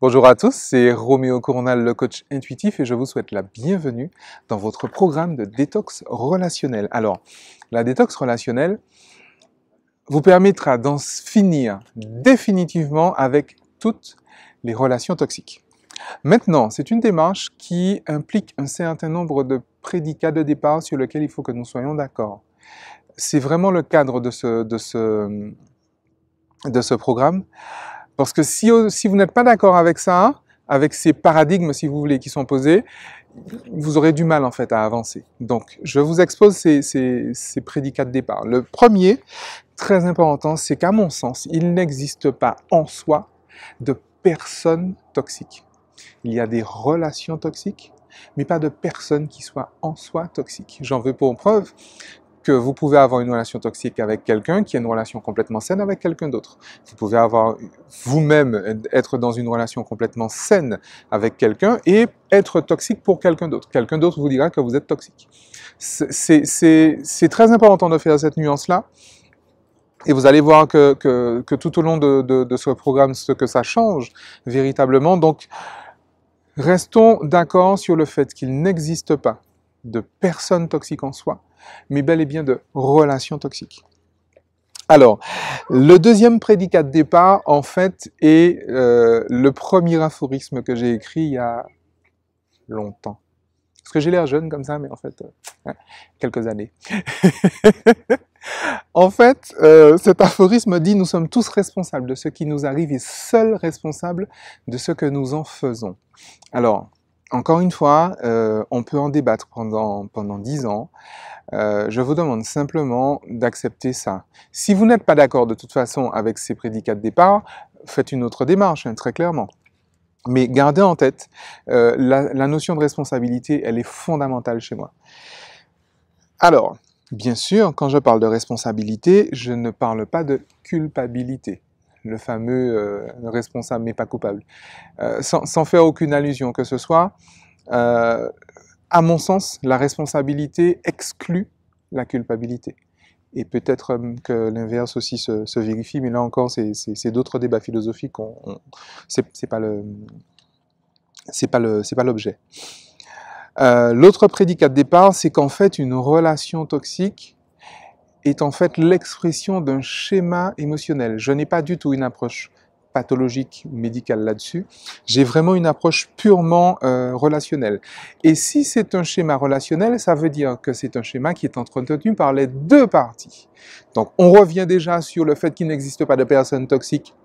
Bonjour à tous, c'est Roméo Cournal, le coach intuitif, et je vous souhaite la bienvenue dans votre programme de détox relationnel. Alors, la détox relationnelle vous permettra d'en finir définitivement avec toutes les relations toxiques. Maintenant, c'est une démarche qui implique un certain nombre de prédicats de départ sur lesquels il faut que nous soyons d'accord. C'est vraiment le cadre de ce programme. Parce que si vous n'êtes pas d'accord avec ça, avec ces paradigmes, si vous voulez, qui sont posés, vous aurez du mal, en fait, à avancer. Donc, je vous expose ces prédicats de départ. Le premier, très important, c'est qu'à mon sens, il n'existe pas en soi de personnes toxiques. Il y a des relations toxiques, mais pas de personnes qui soient en soi toxiques. J'en veux pour preuve que vous pouvez avoir une relation toxique avec quelqu'un qui a une relation complètement saine avec quelqu'un d'autre. Vous pouvez avoir vous-même être dans une relation complètement saine avec quelqu'un et être toxique pour quelqu'un d'autre. Quelqu'un d'autre vous dira que vous êtes toxique. C'est très important de faire cette nuance-là. Et vous allez voir que tout au long de ce programme, ce que ça change véritablement. Donc, restons d'accord sur le fait qu'il n'existe pas de personnes toxiques en soi, mais bel et bien de relations toxiques. Alors, le deuxième prédicat de départ, en fait, est le premier aphorisme que j'ai écrit il y a longtemps. Parce que j'ai l'air jeune comme ça, mais en fait, quelques années. En fait, cet aphorisme dit « Nous sommes tous responsables de ce qui nous arrive et seuls responsables de ce que nous en faisons ». Alors, encore une fois, on peut en débattre pendant 10 ans. Je vous demande simplement d'accepter ça. Si vous n'êtes pas d'accord de toute façon avec ces prédicats de départ, faites une autre démarche, très clairement. Mais gardez en tête, la notion de responsabilité, elle est fondamentale chez moi. Alors, bien sûr, quand je parle de responsabilité, je ne parle pas de culpabilité. Le fameux responsable mais pas coupable. Sans faire aucune allusion que ce soit, à mon sens, la responsabilité exclut la culpabilité. Et peut-être que l'inverse aussi se vérifie, mais là encore, c'est d'autres débats philosophiques. C'est pas l'objet. L'autre prédicat de départ, c'est qu'en fait, une relation toxique est en fait l'expression d'un schéma émotionnel. Je n'ai pas du tout une approche pathologique ou médicale là-dessus. J'ai vraiment une approche purement relationnelle. Et si c'est un schéma relationnel, ça veut dire que c'est un schéma qui est entretenu par les deux parties. Donc, on revient déjà sur le fait qu'il n'existe pas de personnes toxiques,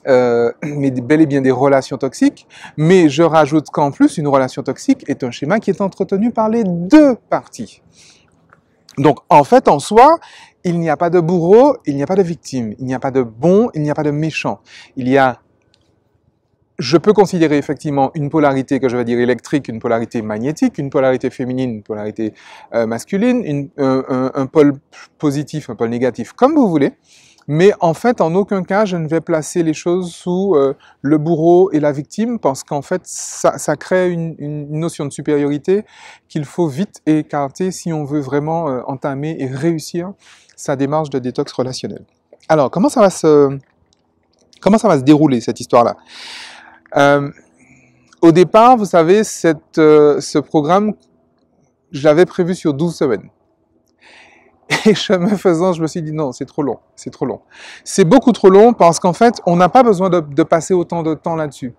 mais bel et bien des relations toxiques. Mais je rajoute qu'en plus, une relation toxique est un schéma qui est entretenu par les deux parties. Donc, en fait, en soi, il n'y a pas de bourreau, il n'y a pas de victime, il n'y a pas de bon, il n'y a pas de méchant. Il y a, je peux considérer effectivement une polarité que je vais dire électrique, une polarité magnétique, une polarité féminine, une polarité masculine, un pôle positif, un pôle négatif, comme vous voulez. Mais en fait, en aucun cas, je ne vais placer les choses sous le bourreau et la victime, parce qu'en fait, ça crée une notion de supériorité qu'il faut vite écarter si on veut vraiment entamer et réussir sa démarche de détox relationnel. Alors, comment ça va se dérouler, cette histoire-là? Au départ, vous savez, ce programme, je l'avais prévu sur 12 semaines. Et chemin faisant, je me suis dit non, c'est trop long, c'est trop long. C'est beaucoup trop long parce qu'en fait, on n'a pas besoin de passer autant de temps là-dessus.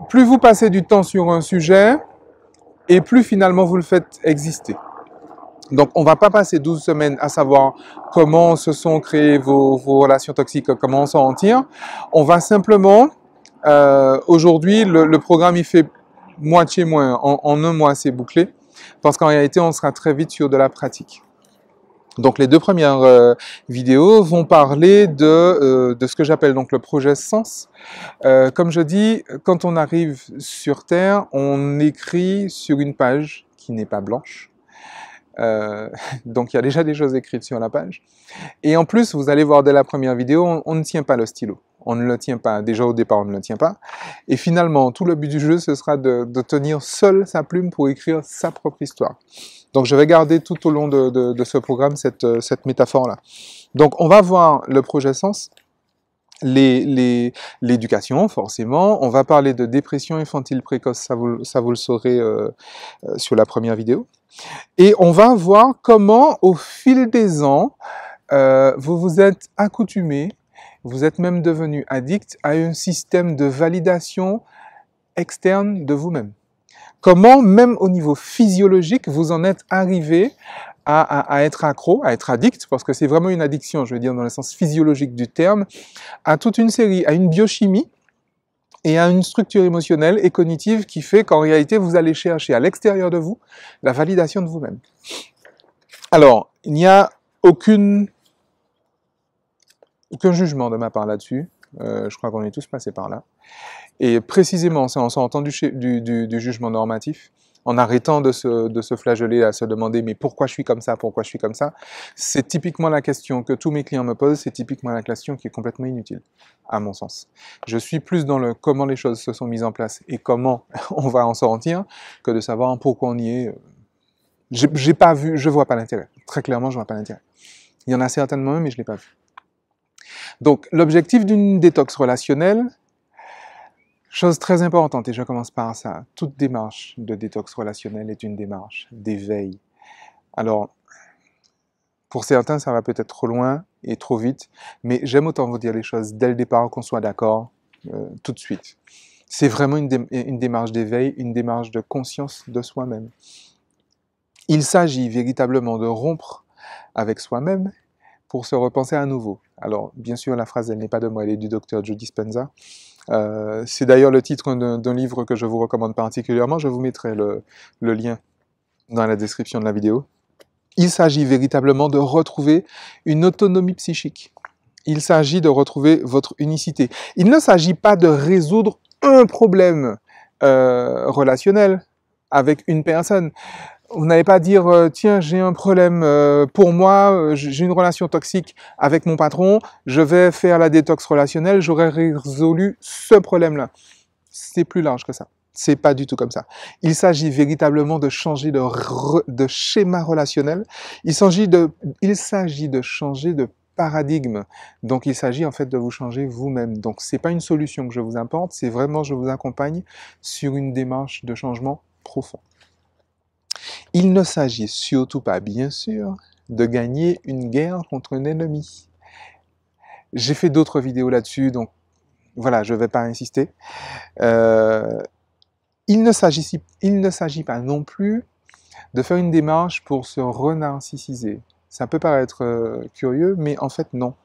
Plus vous passez du temps sur un sujet, et plus finalement vous le faites exister. Donc, on ne va pas passer 12 semaines à savoir comment se sont créées vos relations toxiques, comment on s'en tire. On va simplement, aujourd'hui, le programme, il fait moitié moins. En un mois, c'est bouclé. Parce qu'en réalité, on sera très vite sur de la pratique. Donc, les deux premières vidéos vont parler de ce que j'appelle donc le projet Sens. Comme je dis, quand on arrive sur Terre, on écrit sur une page qui n'est pas blanche. Donc il y a déjà des choses écrites sur la page. Et en plus, vous allez voir dès la première vidéo, on ne tient pas le stylo. On ne le tient pas. Déjà au départ, on ne le tient pas. Et finalement, tout le but du jeu, ce sera de tenir seul sa plume pour écrire sa propre histoire. Donc je vais garder tout au long de ce programme cette métaphore-là. Donc on va voir le projet Sens. l'éducation, forcément. On va parler de dépression infantile précoce, ça vous le saurez sur la première vidéo. Et on va voir comment, au fil des ans, vous vous êtes accoutumé, vous êtes même devenu addict à un système de validation externe de vous-même. Comment, même au niveau physiologique, vous en êtes arrivé à être accro, à être addict, parce que c'est vraiment une addiction, je veux dire dans le sens physiologique du terme, à toute une série, à une biochimie et à une structure émotionnelle et cognitive qui fait qu'en réalité, vous allez chercher à l'extérieur de vous la validation de vous-même. Alors, il n'y a aucun jugement de ma part là-dessus. Je crois qu'on est tous passés par là. Et précisément, on s'est entendu du jugement normatif, en arrêtant de se flageller, à se demander mais pourquoi je suis comme ça, pourquoi je suis comme ça. C'est typiquement la question que tous mes clients me posent, c'est typiquement la question qui est complètement inutile, à mon sens. Je suis plus dans le comment les choses se sont mises en place et comment on va en sortir, que de savoir pourquoi on y est. J'ai pas vu, je vois pas l'intérêt. Très clairement, je vois pas l'intérêt. Il y en a certainement un, mais je l'ai pas vu. Donc, l'objectif d'une détox relationnelle, chose très importante, et je commence par ça, toute démarche de détox relationnelle est une démarche d'éveil. Alors, pour certains, ça va peut-être trop loin et trop vite, mais j'aime autant vous dire les choses dès le départ, qu'on soit d'accord, tout de suite. C'est vraiment une démarche d'éveil, une démarche de conscience de soi-même. Il s'agit véritablement de rompre avec soi-même pour se repenser à nouveau. Alors, bien sûr, la phrase, elle n'est pas de moi, elle est du docteur Joe Dispenza. C'est d'ailleurs le titre d'un livre que je vous recommande particulièrement. Je vous mettrai le lien dans la description de la vidéo. Il s'agit véritablement de retrouver une autonomie psychique. Il s'agit de retrouver votre unicité. Il ne s'agit pas de résoudre un problème relationnel avec une personne. Vous n'allez pas dire tiens, j'ai un problème pour moi, j'ai une relation toxique avec mon patron, je vais faire la détox relationnelle, j'aurai résolu ce problème-là. C'est plus large que ça. C'est pas du tout comme ça. Il s'agit véritablement de changer de schéma relationnel. Il s'agit de changer de paradigme. Donc il s'agit en fait de vous changer vous-même. Donc c'est pas une solution que je vous apporte, c'est vraiment je vous accompagne sur une démarche de changement profond. Il ne s'agit surtout pas, bien sûr, de gagner une guerre contre un ennemi. J'ai fait d'autres vidéos là-dessus, donc voilà, je ne vais pas insister. Il ne s'agit pas non plus de faire une démarche pour se renarcissiser. Ça peut paraître curieux, mais en fait non.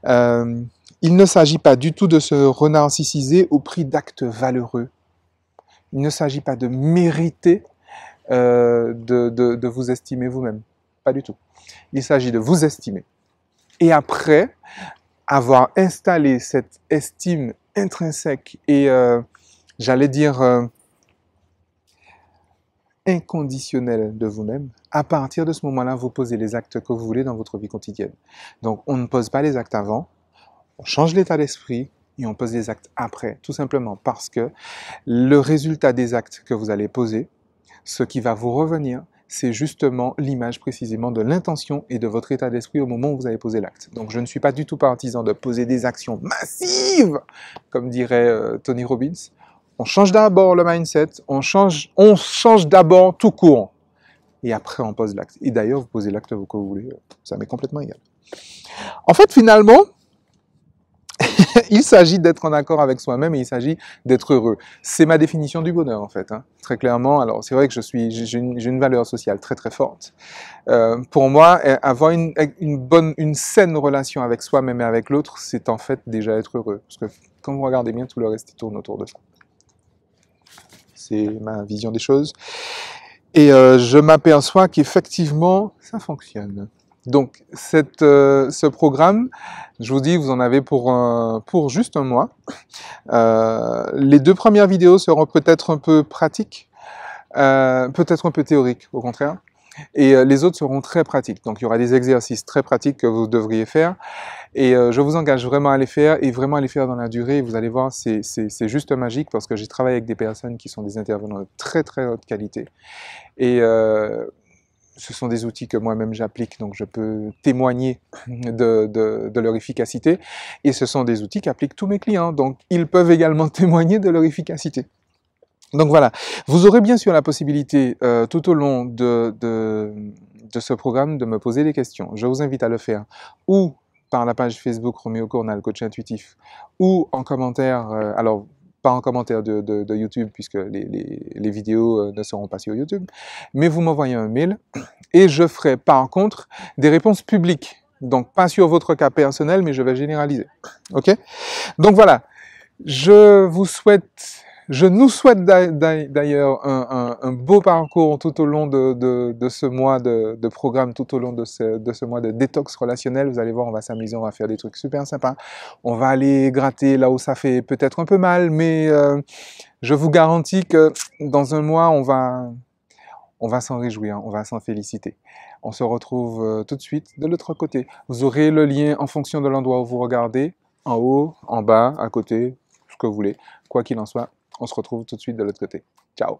Il ne s'agit pas du tout de se renarcissiser au prix d'actes valeureux. Il ne s'agit pas de mériter de vous estimer vous-même. Pas du tout. Il s'agit de vous estimer. Et après avoir installé cette estime intrinsèque et, j'allais dire, inconditionnelle de vous-même, à partir de ce moment-là, vous posez les actes que vous voulez dans votre vie quotidienne. Donc, on ne pose pas les actes avant, on change l'état d'esprit et on pose les actes après, tout simplement parce que le résultat des actes que vous allez poser, ce qui va vous revenir, c'est justement l'image précisément de l'intention et de votre état d'esprit au moment où vous avez posé l'acte. Donc je ne suis pas du tout partisan de poser des actions massives, comme dirait Tony Robbins. On change d'abord le mindset, on change d'abord tout court. Et après on pose l'acte. Et d'ailleurs, vous posez l'acte que vous voulez, ça m'est complètement égal. En fait, finalement, il s'agit d'être en accord avec soi-même et il s'agit d'être heureux. C'est ma définition du bonheur en fait, hein, très clairement. Alors c'est vrai que j'ai une valeur sociale très très forte. Pour moi, avoir une saine relation avec soi-même et avec l'autre, c'est en fait déjà être heureux. Parce que quand vous regardez bien, tout le reste tourne autour de ça. C'est ma vision des choses. Et je m'aperçois qu'effectivement, ça fonctionne. Donc, ce programme, je vous dis, vous en avez pour juste un mois. Les 2 premières vidéos seront peut-être un peu pratiques, peut-être un peu théoriques, au contraire. Et les autres seront très pratiques. Donc, il y aura des exercices très pratiques que vous devriez faire. Et je vous engage vraiment à les faire et vraiment à les faire dans la durée. Vous allez voir, c'est juste magique parce que j'ai travaillé avec des personnes qui sont des intervenants de très très haute qualité. Et ce sont des outils que moi-même j'applique, donc je peux témoigner de leur efficacité. Et ce sont des outils qu'appliquent tous mes clients, donc ils peuvent également témoigner de leur efficacité. Donc voilà, vous aurez bien sûr la possibilité tout au long de ce programme de me poser des questions. Je vous invite à le faire ou par la page Facebook Roméo Cournal, coach intuitif, ou en commentaire, alors pas en commentaire de YouTube puisque les vidéos ne seront pas sur YouTube, mais vous m'envoyez un mail et je ferai par contre des réponses publiques. Donc pas sur votre cas personnel, mais je vais généraliser. Ok? Donc voilà, je vous souhaite, je nous souhaite d'ailleurs un beau parcours tout au long de ce mois de programme, tout au long de ce mois de détox relationnel. Vous allez voir, on va s'amuser, on va faire des trucs super sympas. On va aller gratter là où ça fait peut-être un peu mal, mais je vous garantis que dans un mois, on va s'en réjouir, on va s'en féliciter. On se retrouve tout de suite de l'autre côté. Vous aurez le lien en fonction de l'endroit où vous regardez, en haut, en bas, à côté, ce que vous voulez. Quoi qu'il en soit, on se retrouve tout de suite de l'autre côté. Ciao!